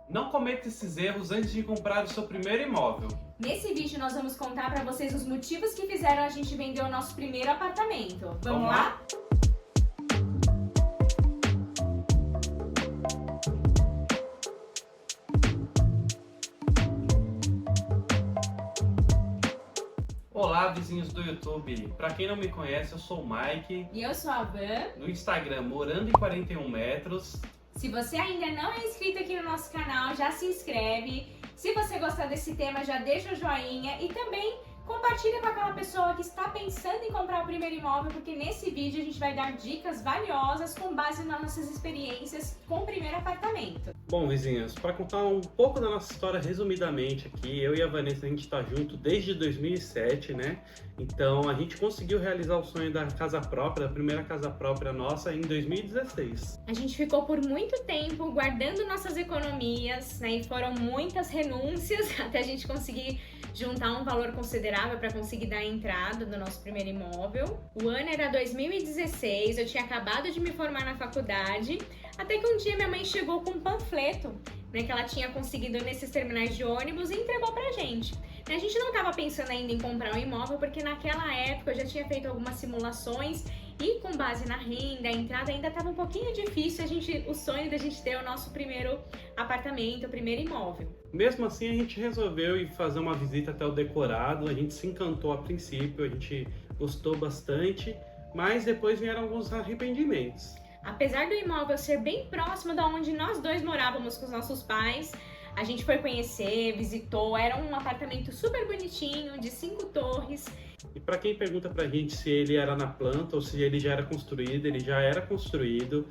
Não cometa esses erros antes de comprar o seu primeiro imóvel. Nesse vídeo nós vamos contar para vocês os motivos que fizeram a gente vender o nosso primeiro apartamento. Vamos lá? Olá, vizinhos do YouTube. Para quem não me conhece, eu sou o Mike. E eu sou a Van. No Instagram, Morando em 41 Metros. Se você ainda não é inscrito aqui no nosso canal, já se inscreve. Se você gostar desse tema, já deixa o joinha e também compartilha com aquela pessoa que está pensando em comprar o primeiro imóvel, porque nesse vídeo a gente vai dar dicas valiosas com base nas nossas experiências com o primeiro apartamento. Bom, vizinhos, para contar um pouco da nossa história resumidamente aqui, eu e a Vanessa, a gente está junto desde 2007, né? Então a gente conseguiu realizar o sonho da casa própria, da primeira casa própria nossa, em 2016. A gente ficou por muito tempo guardando nossas economias, né? E foram muitas renúncias até a gente conseguir juntar um valor considerável para conseguir dar a entrada no nosso primeiro imóvel. O ano era 2016, eu tinha acabado de me formar na faculdade, até que um dia minha mãe chegou com um panfleto, né, que ela tinha conseguido nesses terminais de ônibus e entregou pra gente. A gente não estava pensando ainda em comprar um imóvel, porque naquela época eu já tinha feito algumas simulações e com base na renda, a entrada ainda estava um pouquinho difícil o sonho da gente ter o nosso primeiro apartamento, o primeiro imóvel. Mesmo assim, a gente resolveu ir fazer uma visita até o decorado, a gente se encantou a princípio, a gente gostou bastante, mas depois vieram alguns arrependimentos. Apesar do imóvel ser bem próximo da onde nós dois morávamos com os nossos pais, a gente foi conhecer, visitou, era um apartamento super bonitinho, de 5 torres. E para quem pergunta pra gente se ele era na planta ou se ele já era construído, ele já era construído.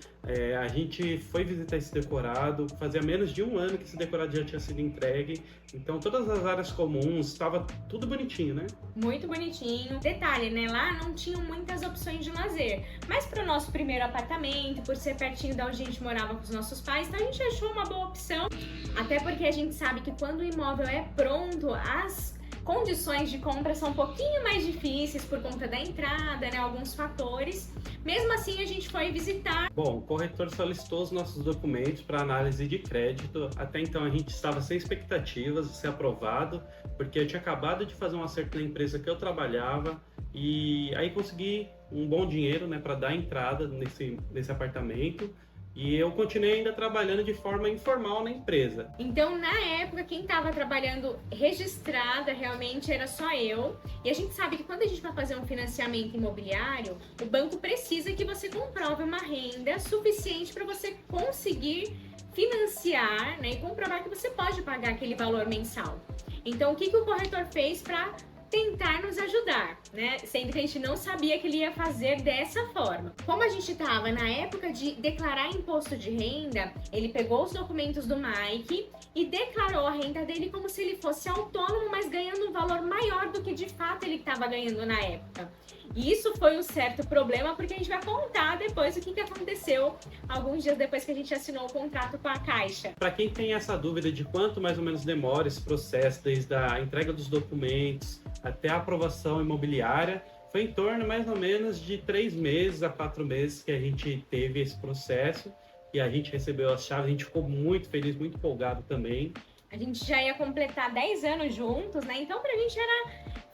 A gente foi visitar esse decorado, fazia menos de um ano que esse decorado já tinha sido entregue. Então todas as áreas comuns, estava tudo bonitinho, né? Muito bonitinho. Detalhe, né? Lá não tinham muitas opções de lazer. Mas para o nosso primeiro apartamento, por ser pertinho da onde a gente morava com os nossos pais, então a gente achou uma boa opção. Até porque a gente sabe que quando o imóvel é pronto, as condições de compra são um pouquinho mais difíceis por conta da entrada, né? Alguns fatores. Mesmo assim, a gente foi visitar. Bom, o corretor solicitou os nossos documentos para análise de crédito. Até então a gente estava sem expectativas de ser aprovado, porque eu tinha acabado de fazer um acerto na empresa que eu trabalhava e aí consegui um bom dinheiro, né, para dar entrada nesse apartamento. E eu continuei ainda trabalhando de forma informal na empresa. Então, na época, quem estava trabalhando registrada realmente era só eu. E a gente sabe que quando a gente vai fazer um financiamento imobiliário, o banco precisa que você comprove uma renda suficiente para você conseguir financiar, né, e comprovar que você pode pagar aquele valor mensal. Então, o que o corretor fez para tentar nos ajudar, né? Sendo que a gente não sabia que ele ia fazer dessa forma. Como a gente estava na época de declarar imposto de renda, ele pegou os documentos do Mike e declarou a renda dele como se ele fosse autônomo, mas ganhando um valor maior do que de fato ele estava ganhando na época. E isso foi um certo problema, porque a gente vai contar depois o que aconteceu alguns dias depois que a gente assinou o contrato com a Caixa. Para quem tem essa dúvida de quanto mais ou menos demora esse processo, desde a entrega dos documentos até a aprovação imobiliária, foi em torno mais ou menos de 3 meses a 4 meses que a gente teve esse processo e a gente recebeu as chaves, a gente ficou muito feliz, muito empolgado também. A gente já ia completar 10 anos juntos, né? Então pra gente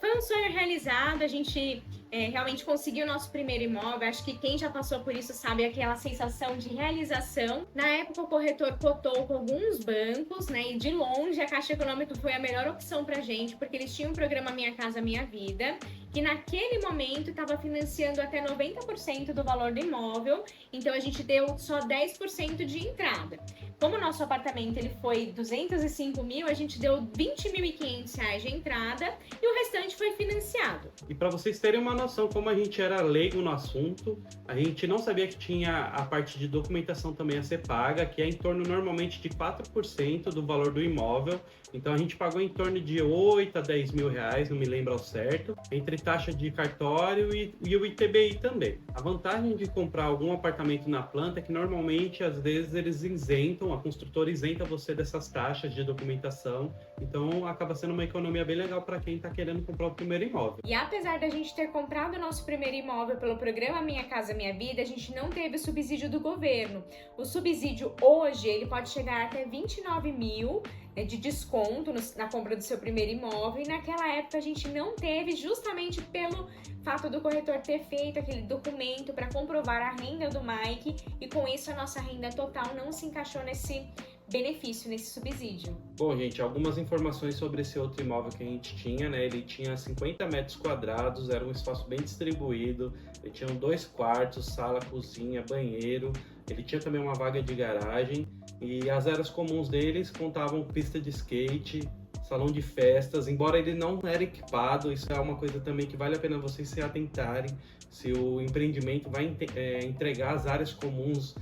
foi um sonho realizado, a gente realmente conseguiu o nosso primeiro imóvel. Acho que quem já passou por isso sabe aquela sensação de realização. Na época o corretor cotou com alguns bancos, né? E de longe a Caixa Econômica foi a melhor opção pra gente, porque eles tinham o programa Minha Casa Minha Vida, que naquele momento estava financiando até 90% do valor do imóvel, então a gente deu só 10% de entrada. Como o nosso apartamento ele foi 205 mil, a gente deu R$20.500 de entrada e o restante foi financiado. E para vocês terem uma noção como a gente era leigo no assunto, a gente não sabia que tinha a parte de documentação também a ser paga, que é em torno normalmente de 4% do valor do imóvel. Então a gente pagou em torno de 8 a 10 mil reais, não me lembro ao certo, entre taxa de cartório e o ITBI também. A vantagem de comprar algum apartamento na planta é que normalmente, às vezes, eles isentam, a construtora isenta você dessas taxas de documentação, então acaba sendo uma economia bem legal para quem está querendo comprar o primeiro imóvel. E apesar da gente ter comprado comprado o nosso primeiro imóvel pelo programa Minha Casa Minha Vida, a gente não teve o subsídio do governo. O subsídio hoje, ele pode chegar até 29 mil, né, de desconto na compra do seu primeiro imóvel, e naquela época a gente não teve, justamente pelo fato do corretor ter feito aquele documento para comprovar a renda do Mike, e com isso a nossa renda total não se encaixou nesse benefício, nesse subsídio. Bom, gente, algumas informações sobre esse outro imóvel que a gente tinha, né? Ele tinha 50 metros quadrados, era um espaço bem distribuído, ele tinha 2 quartos, sala, cozinha, banheiro, ele tinha também uma vaga de garagem, e as áreas comuns deles contavam pista de skate, salão de festas, embora ele não era equipado. Isso é uma coisa também que vale a pena vocês se atentarem, se o empreendimento vai entregar as áreas comuns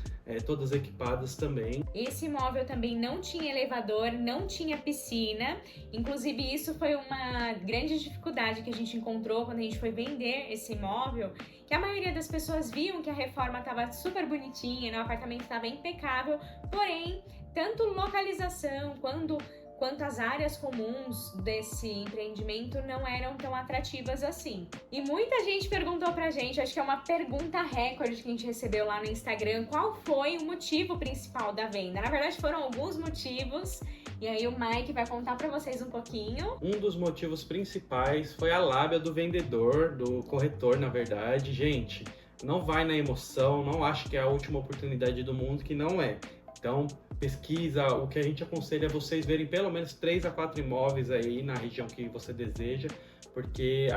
todas equipadas também. Esse imóvel também não tinha elevador, não tinha piscina, inclusive isso foi uma grande dificuldade que a gente encontrou quando a gente foi vender esse imóvel, que a maioria das pessoas viam que a reforma estava super bonitinha, né? O apartamento estava impecável, porém, tanto localização quanto as áreas comuns desse empreendimento não eram tão atrativas assim. E muita gente perguntou pra gente, acho que é uma pergunta recorde que a gente recebeu lá no Instagram, qual foi o motivo principal da venda? Na verdade, foram alguns motivos, e aí o Mike vai contar pra vocês um pouquinho. Um dos motivos principais foi a lábia do vendedor, do corretor, na verdade. Gente, não vai na emoção, não acho que é a última oportunidade do mundo, que não é. Então, pesquisa, o que a gente aconselha é vocês verem pelo menos 3 a 4 imóveis aí na região que você deseja, porque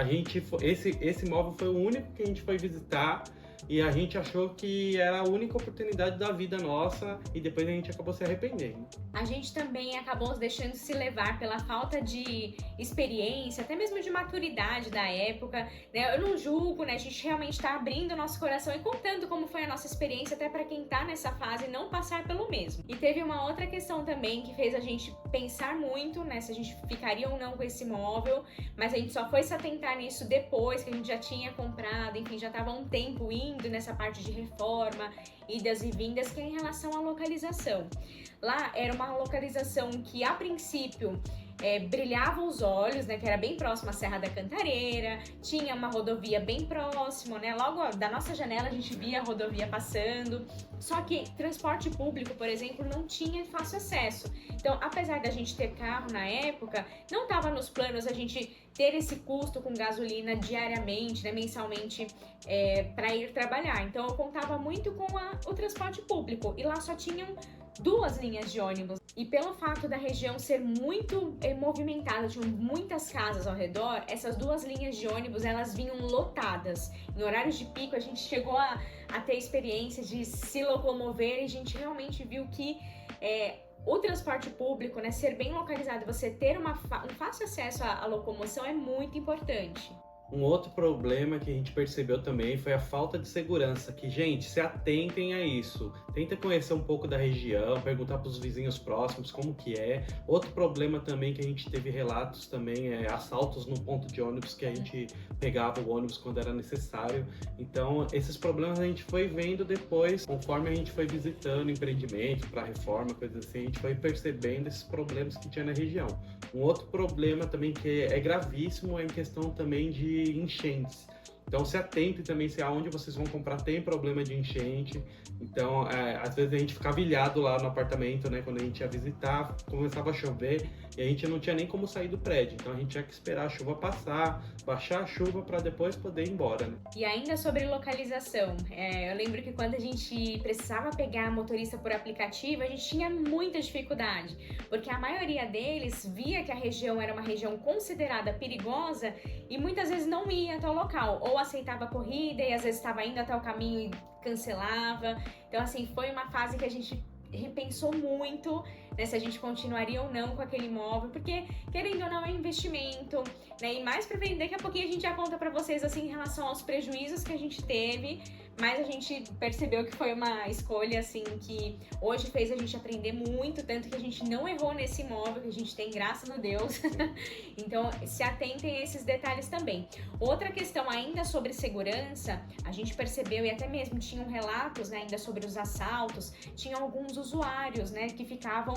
esse imóvel foi o único que a gente foi visitar e a gente achou que era a única oportunidade da vida nossa, e depois a gente acabou se arrependendo. A gente também acabou deixando se levar pela falta de experiência, até mesmo de maturidade da época, né? Eu não julgo, né? A gente realmente está abrindo o nosso coração e contando como foi a nossa experiência, até para quem tá nessa fase não passar pelo mesmo. E teve uma outra questão também que fez a gente pensar muito, né? Se a gente ficaria ou não com esse imóvel, mas a gente só foi se atentar nisso depois que a gente já tinha comprado, enfim, já estava há um tempo indo nessa parte de reforma, idas e vindas, que é em relação à localização. Lá era uma localização que a princípio brilhava os olhos, né, que era bem próximo à Serra da Cantareira, tinha uma rodovia bem próximo, né, logo da nossa janela a gente via a rodovia passando, só que transporte público, por exemplo, não tinha fácil acesso. Então, apesar da gente ter carro na época, não estava nos planos a gente ter esse custo com gasolina diariamente, né, mensalmente, para ir trabalhar. Então, eu contava muito com o transporte público, e lá só tinham 2 linhas de ônibus. E pelo fato da região ser muito movimentada, tinham muitas casas ao redor, essas 2 linhas de ônibus, elas vinham lotadas. Em horários de pico, a gente chegou a ter experiência de se locomover, e a gente realmente viu que o transporte público, né, ser bem localizado, você ter um fácil acesso à locomoção é muito importante. Um outro problema que a gente percebeu também foi a falta de segurança, que, gente, se atentem a isso. Tenta conhecer um pouco da região, perguntar para os vizinhos próximos como que é. Outro problema também que a gente teve relatos também é assaltos no ponto de ônibus, que a gente pegava o ônibus quando era necessário. Então, esses problemas a gente foi vendo depois, conforme a gente foi visitando empreendimento para reforma, coisas assim, a gente foi percebendo esses problemas que tinha na região. Um outro problema também que é gravíssimo é em questão também de enchentes. Então se atentem também se aonde vocês vão comprar tem problema de enchente. Então, às vezes a gente ficava ilhado lá no apartamento, né? Quando a gente ia visitar, começava a chover e a gente não tinha nem como sair do prédio. Então a gente tinha que esperar a chuva passar, baixar a chuva para depois poder ir embora, né? E ainda sobre localização, eu lembro que quando a gente precisava pegar motorista por aplicativo, a gente tinha muita dificuldade, porque a maioria deles via que a região era uma região considerada perigosa e muitas vezes não ia até o local, ou aceitava a corrida e às vezes estava indo até o caminho e cancelava. Então, assim, foi uma fase que a gente repensou muito, né, se a gente continuaria ou não com aquele imóvel, porque, querendo ou não, é um investimento, né, e mais pra frente, daqui a pouquinho a gente já conta pra vocês, assim, em relação aos prejuízos que a gente teve, mas a gente percebeu que foi uma escolha, assim, que hoje fez a gente aprender muito, tanto que a gente não errou nesse imóvel, que a gente tem, graças a Deus. Então, se atentem a esses detalhes também. Outra questão ainda sobre segurança, a gente percebeu, e até mesmo tinham relatos, né, ainda sobre os assaltos, tinham alguns usuários, né, que ficavam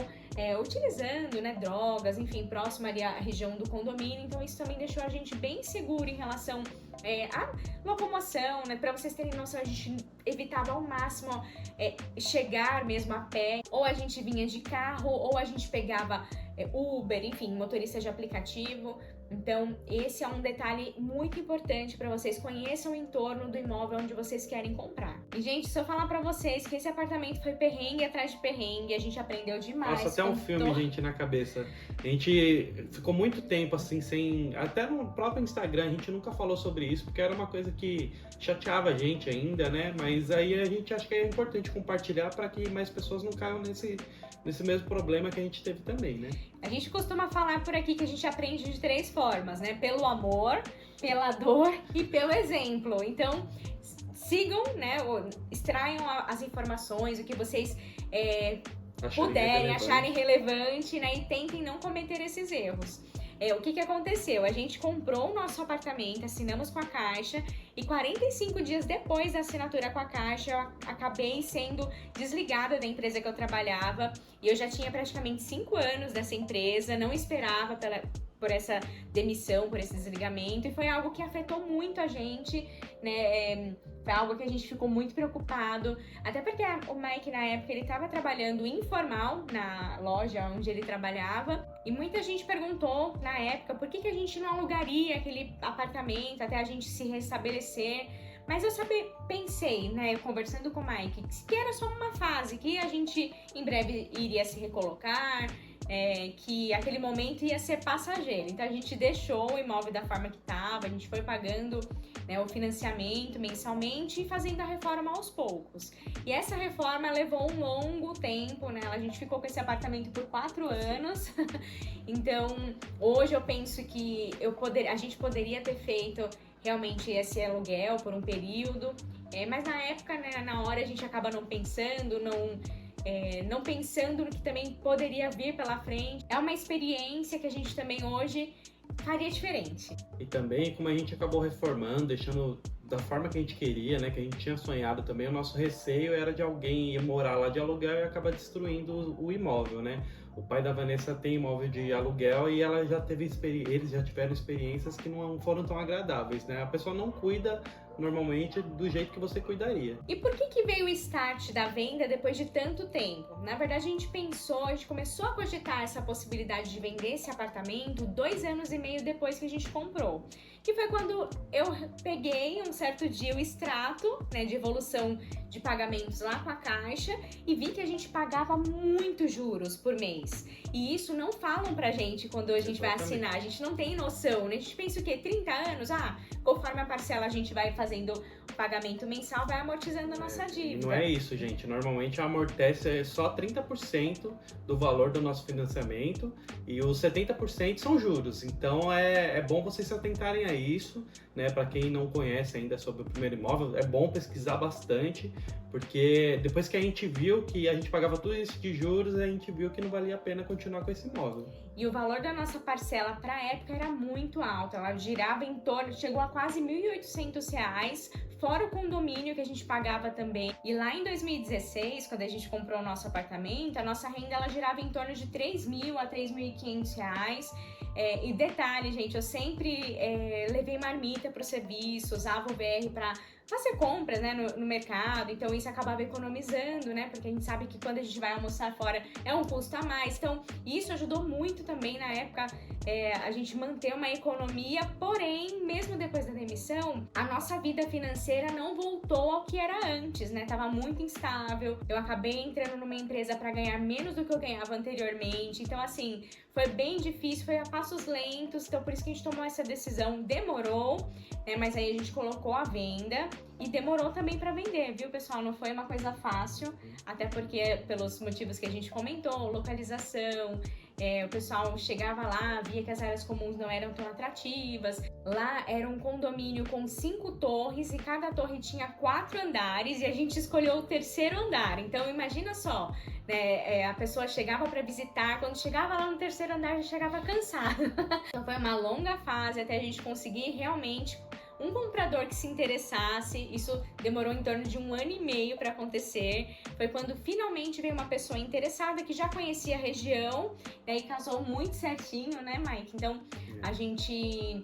utilizando, né, drogas, enfim, próximo ali à região do condomínio. Então isso também deixou a gente bem seguro em relação A locomoção, né? Para vocês terem noção, a gente evitava ao máximo chegar mesmo a pé, ou a gente vinha de carro, ou a gente pegava Uber, enfim, motorista de aplicativo. Então, esse é um detalhe muito importante para vocês. Conheçam o entorno do imóvel onde vocês querem comprar. E, gente, se eu falar para vocês que esse apartamento foi perrengue atrás de perrengue, a gente aprendeu demais. Nossa, até um filme, gente, na cabeça. A gente ficou muito tempo, assim, sem... Até no próprio Instagram, a gente nunca falou sobre isso, porque era uma coisa que chateava a gente ainda, né? Mas aí a gente acha que é importante compartilhar para que mais pessoas não caiam nesse mesmo problema que a gente teve também, né? A gente costuma falar por aqui que a gente aprende de 3 formas, né? Pelo amor, pela dor e pelo exemplo. Então, sigam, né? Extraiam as informações, o que vocês puderem, acharem relevante, né? E tentem não cometer esses erros. O que aconteceu? A gente comprou o nosso apartamento, assinamos com a Caixa e 45 dias depois da assinatura com a Caixa, eu acabei sendo desligada da empresa que eu trabalhava e eu já tinha praticamente 5 anos nessa empresa, não esperava por essa demissão, por esse desligamento, e foi algo que afetou muito a gente, né? Foi algo que a gente ficou muito preocupado, até porque o Mike, na época, ele estava trabalhando informal na loja onde ele trabalhava, e muita gente perguntou, na época, por que a gente não alugaria aquele apartamento até a gente se restabelecer. Mas eu pensei, né, conversando com o Mike, que era só uma fase, que a gente em breve iria se recolocar, que aquele momento ia ser passageiro. Então a gente deixou o imóvel da forma que estava, a gente foi pagando, né, o financiamento mensalmente e fazendo a reforma aos poucos. E essa reforma levou um longo tempo, né? A gente ficou com esse apartamento por 4 anos. Então hoje eu penso que a gente poderia ter feito realmente esse aluguel por um período, mas na época, né, na hora a gente acaba não pensando, não pensando no que também poderia vir pela frente. É uma experiência que a gente também hoje faria diferente. E também, como a gente acabou reformando, deixando da forma que a gente queria, né, que a gente tinha sonhado também, o nosso receio era de alguém ir morar lá de aluguel e acabar destruindo o imóvel, né? O pai da Vanessa tem imóvel de aluguel e ela já eles já tiveram experiências que não foram tão agradáveis, né? A pessoa não cuida normalmente do jeito que você cuidaria. E por que veio o start da venda depois de tanto tempo? Na verdade, a gente começou a cogitar essa possibilidade de vender esse apartamento 2 anos e meio depois que a gente comprou. Que foi quando eu peguei um certo dia o extrato, né, de evolução de pagamentos lá com a Caixa e vi que a gente pagava muitos juros por mês. E isso não falam pra gente quando a gente vai assinar, a gente não tem noção, né? A gente pensa o quê? 30 anos? Conforme a parcela a gente vai fazendo o pagamento mensal, vai amortizando a nossa dívida. Não é isso, gente. Normalmente amortece só 30% do valor do nosso financiamento e os 70% são juros. Então é bom vocês se atentarem a isso, né? Para quem não conhece ainda sobre o primeiro imóvel, é bom pesquisar bastante, porque depois que a gente viu que a gente pagava tudo isso de juros, a gente viu que não valia a pena continuar com esse imóvel. E o valor da nossa parcela para a época era muito alto, ela girava em torno, chegou a quase R$1.800, fora o condomínio que a gente pagava também. E lá em 2016, quando a gente comprou o nosso apartamento, a nossa renda ela girava em torno de R$3.000 a R$3.500. E detalhe, gente, eu sempre levei marmita para o serviço, usava o VR para fazer compras, né, no mercado, então isso acabava economizando, né, porque a gente sabe que quando a gente vai almoçar fora é um custo a mais, então isso ajudou muito também na época a gente manter uma economia, porém, mesmo depois da demissão, a nossa vida financeira não voltou ao que era antes, né, tava muito instável, eu acabei entrando numa empresa para ganhar menos do que eu ganhava anteriormente, então assim, foi bem difícil, foi a passos lentos, então por isso que a gente tomou essa decisão, demorou, né, mas aí a gente colocou a venda e demorou também para vender, viu, pessoal? Não foi uma coisa fácil, até porque pelos motivos que a gente comentou, localização, o pessoal chegava lá, via que as áreas comuns não eram tão atrativas. Lá era um condomínio com 5 torres e cada torre tinha 4 andares e a gente escolheu o 3º andar. Então imagina só, né, a pessoa chegava para visitar, quando chegava lá no 3º andar já chegava cansada. Então foi uma longa fase até a gente conseguir realmente um comprador que se interessasse. Isso demorou em torno de 1 ano e meio para acontecer. Foi quando finalmente veio uma pessoa interessada que já conhecia a região, né, e casou muito certinho, né, Mike? Então a gente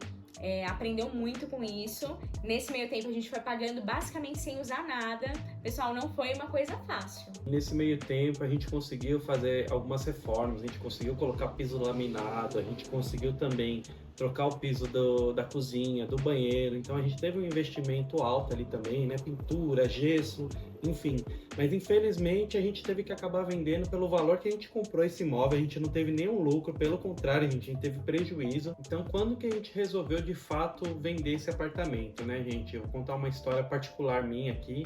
aprendeu muito com isso. Nesse meio tempo a gente foi pagando basicamente sem usar nada. Pessoal, não foi uma coisa fácil. Nesse meio tempo a gente conseguiu fazer algumas reformas, a gente conseguiu colocar piso laminado, a gente conseguiu também trocar o piso da cozinha, do banheiro. Então a gente teve um investimento alto ali também, né? Pintura, gesso, enfim. Mas infelizmente a gente teve que acabar vendendo pelo valor que a gente comprou esse imóvel. A gente não teve nenhum lucro, pelo contrário, a gente teve prejuízo. Então quando que a gente resolveu de fato vender esse apartamento, né, gente? Eu vou contar uma história particular minha aqui.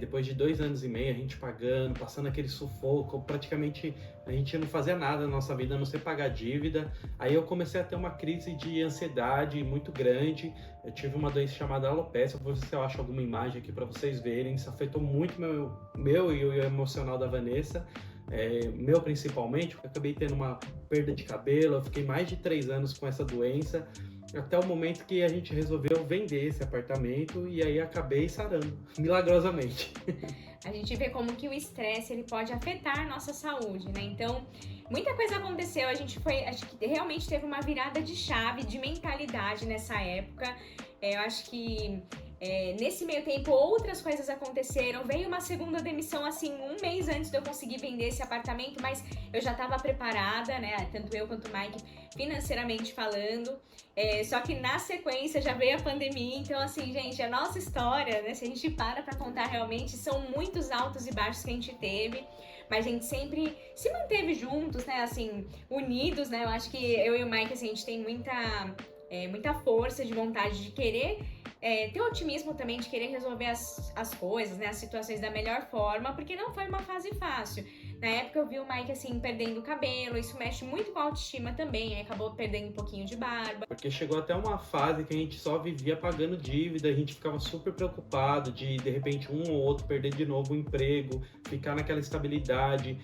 Depois de 2 anos e meio a gente pagando, passando aquele sufoco, praticamente a gente não fazia nada na nossa vida a não ser pagar dívida. Aí eu comecei a ter uma crise de ansiedade muito grande. Eu tive uma doença chamada alopecia. Vou ver se eu acho alguma imagem aqui para vocês verem. Isso afetou muito meu e o emocional da Vanessa. Meu principalmente, porque eu acabei tendo uma perda de cabelo. Eu fiquei mais de 3 anos com essa doença, até o momento que a gente resolveu vender esse apartamento, e aí acabei sarando, milagrosamente. A gente vê como que o estresse ele pode afetar a nossa saúde, né? Então, muita coisa aconteceu, acho que realmente teve uma virada de chave, de mentalidade nessa época. Eu acho que nesse meio tempo outras coisas aconteceram, veio uma segunda demissão assim 1 mês antes de eu conseguir vender esse apartamento, mas eu já estava preparada, né, tanto eu quanto o Mike, financeiramente falando, só que na sequência já veio a pandemia. Então assim, gente, a nossa história, né, se a gente para contar realmente, são muitos altos e baixos que a gente teve, mas a gente sempre se manteve juntos, né, assim, unidos, né. Eu acho que eu e o Mike, assim, a gente tem muita força de vontade de querer ter otimismo também, de querer resolver as coisas, né, as situações da melhor forma, porque não foi uma fase fácil. Na época eu vi o Mike assim perdendo o cabelo, isso mexe muito com a autoestima também, aí acabou perdendo um pouquinho de barba. Porque chegou até uma fase que a gente só vivia pagando dívida, a gente ficava super preocupado de repente um ou outro perder de novo o emprego, ficar naquela estabilidade.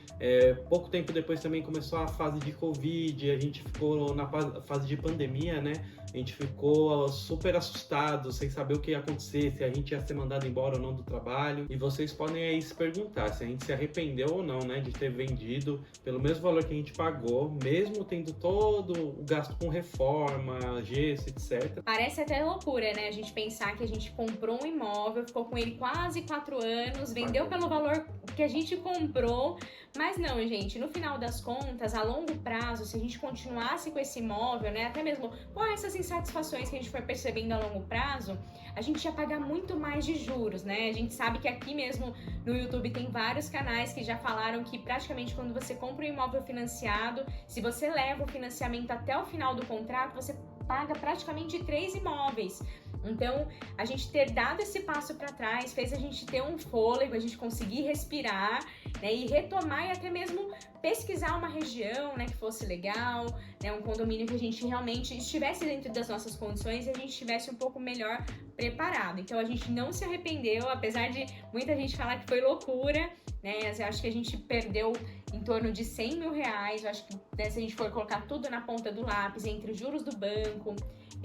Pouco tempo depois também começou a fase de Covid, a gente ficou na fase de pandemia, né? A gente ficou super assustado, sem saber o que ia acontecer, se a gente ia ser mandado embora ou não do trabalho. E vocês podem aí se perguntar se a gente se arrependeu ou não, né, de ter vendido pelo mesmo valor que a gente pagou, mesmo tendo todo o gasto com reforma, gesso, etc. Parece até loucura, né, a gente pensar que a gente comprou um imóvel, ficou com ele quase 4 anos, vendeu pelo valor que a gente comprou, mas não, gente, no final das contas, a longo prazo, se a gente continuasse com esse imóvel, né, até mesmo com essas insatisfações que a gente foi percebendo a longo prazo, a gente ia pagar muito mais de juros, né? A gente sabe que aqui mesmo no YouTube tem vários canais que já falaram que praticamente quando você compra um imóvel financiado, se você leva o financiamento até o final do contrato, você paga praticamente 3 imóveis. Então, a gente ter dado esse passo para trás fez a gente ter um fôlego, a gente conseguir respirar, né, e retomar e até mesmo pesquisar uma região, né, que fosse legal, né, um condomínio que a gente realmente estivesse dentro das nossas condições e a gente estivesse um pouco melhor preparado. Então, a gente não se arrependeu, apesar de muita gente falar que foi loucura, né? Eu acho que a gente perdeu em torno de 100 mil reais. Eu acho que, né, se a gente for colocar tudo na ponta do lápis, entre os juros do banco,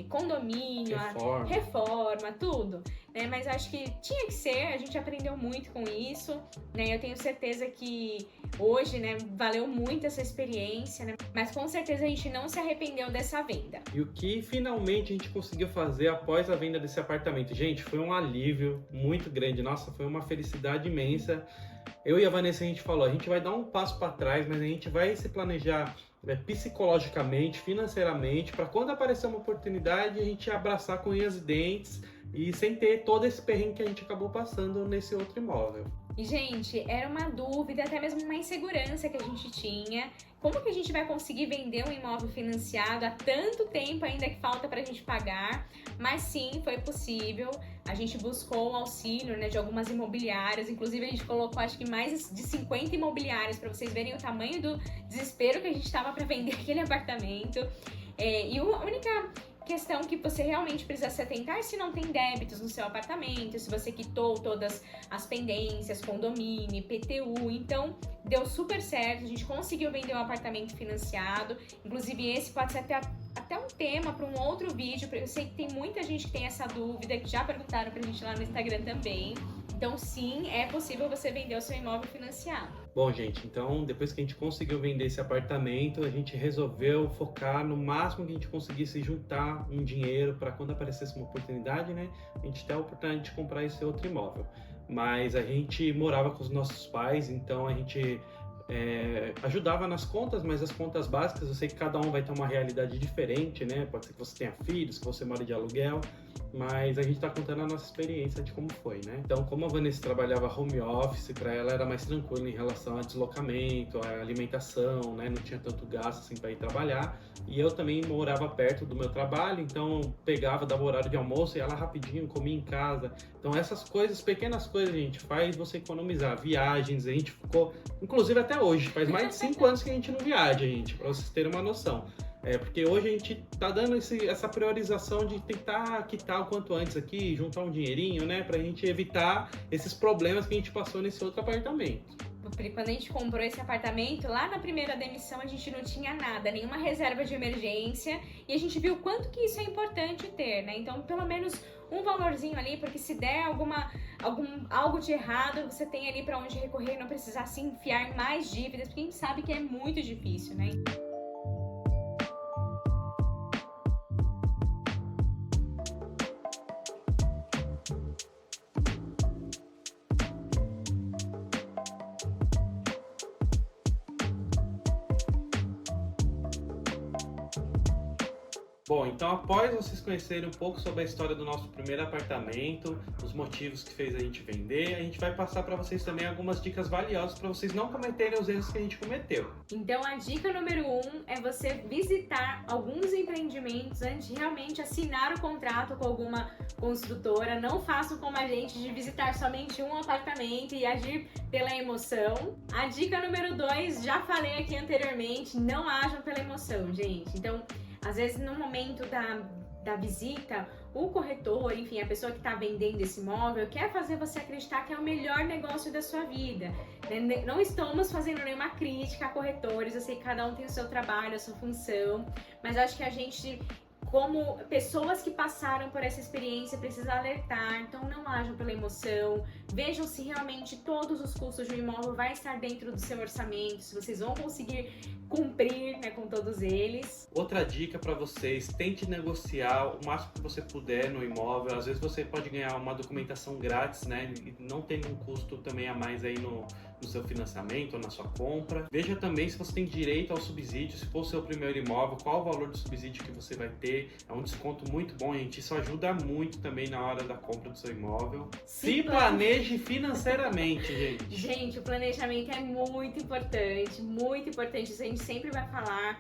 condomínio, reforma, tudo, né? Mas eu acho que tinha que ser, a gente aprendeu muito com isso, né? Eu tenho certeza que hoje, né, valeu muito essa experiência, né? Mas com certeza a gente não se arrependeu dessa venda. E o que finalmente a gente conseguiu fazer após a venda desse apartamento? Gente, foi um alívio muito grande. Nossa, foi uma felicidade imensa. Eu e a Vanessa, a gente falou, a gente vai dar um passo para trás, mas a gente vai se planejar psicologicamente, financeiramente, para quando aparecer uma oportunidade, a gente abraçar com unhas e dentes e sem ter todo esse perrengue que a gente acabou passando nesse outro imóvel. E, gente, era uma dúvida, até mesmo uma insegurança que a gente tinha. Como que a gente vai conseguir vender um imóvel financiado há tanto tempo ainda que falta pra gente pagar? Mas sim, foi possível. A gente buscou o auxílio, né, de algumas imobiliárias. Inclusive, a gente colocou, acho que mais de 50 imobiliárias para vocês verem o tamanho do desespero que a gente estava para vender aquele apartamento. E a única questão que você realmente precisa se atentar é se não tem débitos no seu apartamento, se você quitou todas as pendências, condomínio, IPTU. Então, deu super certo, a gente conseguiu vender um apartamento financiado. Inclusive, esse pode ser até um tema para um outro vídeo, porque eu sei que tem muita gente que tem essa dúvida, que já perguntaram pra gente lá no Instagram também. Então, sim, é possível você vender o seu imóvel financiado. Bom, gente, então depois que a gente conseguiu vender esse apartamento, a gente resolveu focar no máximo que a gente conseguisse juntar um dinheiro para quando aparecesse uma oportunidade, né? A gente ter a oportunidade de comprar esse outro imóvel. Mas a gente morava com os nossos pais, então a gente ajudava nas contas, mas as contas básicas, eu sei que cada um vai ter uma realidade diferente, né? Pode ser que você tenha filhos, que você mora de aluguel, mas a gente tá contando a nossa experiência de como foi, né? Então, como a Vanessa trabalhava home office, para ela era mais tranquilo em relação a deslocamento, a alimentação, né? Não tinha tanto gasto assim para ir trabalhar. E eu também morava perto do meu trabalho, então pegava, dava horário de almoço, ia lá rapidinho, comia em casa. Então essas coisas, pequenas coisas, a gente faz você economizar. Viagens, a gente ficou, inclusive até hoje, faz mais de 5 anos que a gente não viaja, gente, para vocês terem uma noção. Porque hoje a gente tá dando essa priorização de tentar quitar o quanto antes aqui, juntar um dinheirinho, né? Pra gente evitar esses problemas que a gente passou nesse outro apartamento. Quando a gente comprou esse apartamento, lá na primeira demissão a gente não tinha nada, nenhuma reserva de emergência, e a gente viu o quanto que isso é importante ter, né? Então, pelo menos um valorzinho ali, porque se der algo de errado, você tem ali para onde recorrer e não precisar se enfiar em mais dívidas, porque a gente sabe que é muito difícil, né? Bom, então após vocês conhecerem um pouco sobre a história do nosso primeiro apartamento, os motivos que fez a gente vender, a gente vai passar para vocês também algumas dicas valiosas para vocês não cometerem os erros que a gente cometeu. Então a dica número 1 é você visitar alguns empreendimentos antes de realmente assinar o contrato com alguma construtora. Não façam como a gente de visitar somente um apartamento e agir pela emoção. A dica número 2, já falei aqui anteriormente, não ajam pela emoção, gente. Então, às vezes, no momento da visita, o corretor, enfim, a pessoa que está vendendo esse imóvel, quer fazer você acreditar que é o melhor negócio da sua vida. Não estamos fazendo nenhuma crítica a corretores, eu sei que cada um tem o seu trabalho, a sua função, mas acho que a gente, como pessoas que passaram por essa experiência, precisa alertar. Então não ajam pela emoção, vejam se realmente todos os custos de um imóvel vai estar dentro do seu orçamento, se vocês vão conseguir cumprir, né, com todos eles. Outra dica para vocês, tente negociar o máximo que você puder no imóvel. Às vezes você pode ganhar uma documentação grátis, né, e não tem um custo também a mais aí no seu financiamento ou na sua compra. Veja também se você tem direito ao subsídio, se for o seu primeiro imóvel, qual o valor do subsídio que você vai ter. É um desconto muito bom, gente. Isso ajuda muito também na hora da compra do seu imóvel. Se planeje financeiramente, gente. Gente, o planejamento é muito importante, muito importante. Isso a gente sempre vai falar.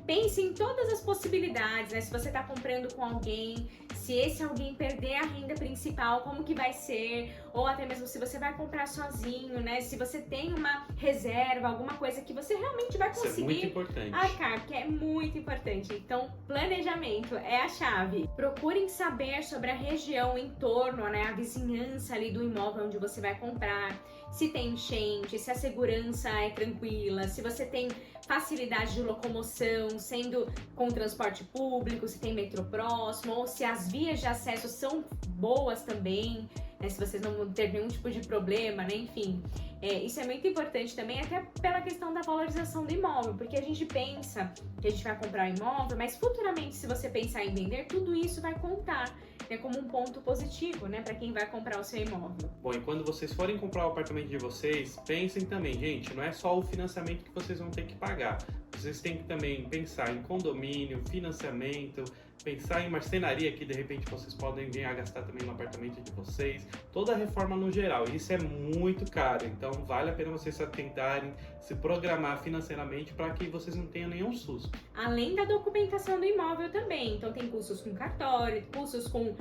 Pense em todas as possibilidades, né? Se você está comprando com alguém, se esse alguém perder a renda principal, como que vai ser? Ou até mesmo se você vai comprar sozinho, né? Se você tem uma reserva, alguma coisa que você realmente vai conseguir. Isso é muito importante. Arcar, porque é muito importante. Então, planejamento é a chave. Procurem saber sobre a região em torno, né? A vizinhança ali do imóvel onde você vai comprar. Se tem enchente, se a segurança é tranquila, se você tem facilidade de locomoção, sendo com transporte público, se tem metrô próximo, ou se as vias de acesso são boas também, né, se vocês não vão ter nenhum tipo de problema, né, enfim. Isso é muito importante também, até pela questão da valorização do imóvel, porque a gente pensa que a gente vai comprar um imóvel, mas futuramente, se você pensar em vender, tudo isso vai contar, né, como um ponto positivo, né, para quem vai comprar o seu imóvel. Bom, e quando vocês forem comprar o apartamento de vocês, pensem também, gente, não é só o financiamento que vocês vão ter que pagar. Vocês têm que também pensar em condomínio, financiamento, pensar em marcenaria, que de repente vocês podem vir a gastar também no apartamento de vocês, toda a reforma no geral. Isso é muito caro, então vale a pena vocês tentarem se programar financeiramente para que vocês não tenham nenhum susto. Além da documentação do imóvel também, então tem custos com cartório, custos com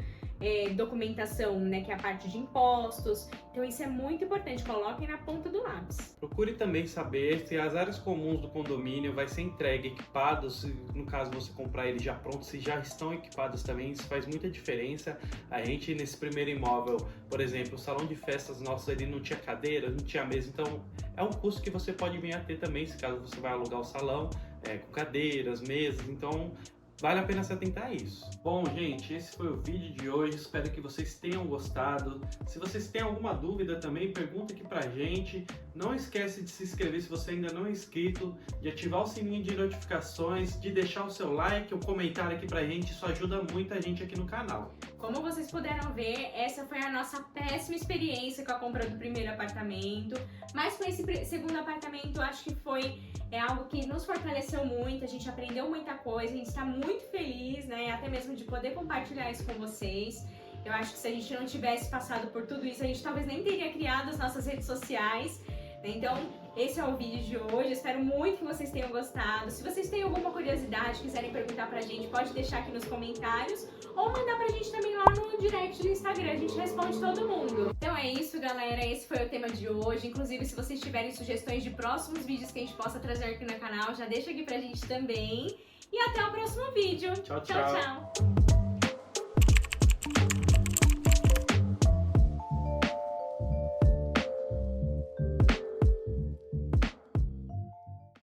documentação, né, que é a parte de impostos. Então isso é muito importante, coloquem na ponta do lápis. Procure também saber se as áreas comuns do condomínio vai ser entregue equipados, no caso você comprar ele já pronto, se já estão equipados também, isso faz muita diferença. A gente nesse primeiro imóvel, por exemplo, o salão de festas nosso ele não tinha cadeira, não tinha mesa, então é um custo que você pode vir a ter também, se caso você vai alugar o salão, com cadeiras, mesas, então vale a pena se atentar a isso. Bom, gente, esse foi o vídeo de hoje. Espero que vocês tenham gostado. Se vocês têm alguma dúvida também, pergunta aqui pra gente. Não esquece de se inscrever se você ainda não é inscrito, de ativar o sininho de notificações, de deixar o seu like, o comentário aqui pra gente. Isso ajuda muito a gente aqui no canal. Como vocês puderam ver, essa foi a nossa péssima experiência com a compra do primeiro apartamento. Mas com esse segundo apartamento, acho que foi algo que nos fortaleceu muito, a gente aprendeu muita coisa, a gente está muito feliz, né? Até mesmo de poder compartilhar isso com vocês. Eu acho que se a gente não tivesse passado por tudo isso, a gente talvez nem teria criado as nossas redes sociais. Então, esse é o vídeo de hoje. Eu espero muito que vocês tenham gostado. Se vocês têm alguma curiosidade, quiserem perguntar pra gente, pode deixar aqui nos comentários ou mandar pra gente também lá no direct do Instagram. A gente responde todo mundo. Então é isso, galera. Esse foi o tema de hoje. Inclusive, se vocês tiverem sugestões de próximos vídeos que a gente possa trazer aqui no canal, já deixa aqui pra gente também. E até o próximo vídeo. Tchau, Tchau, tchau.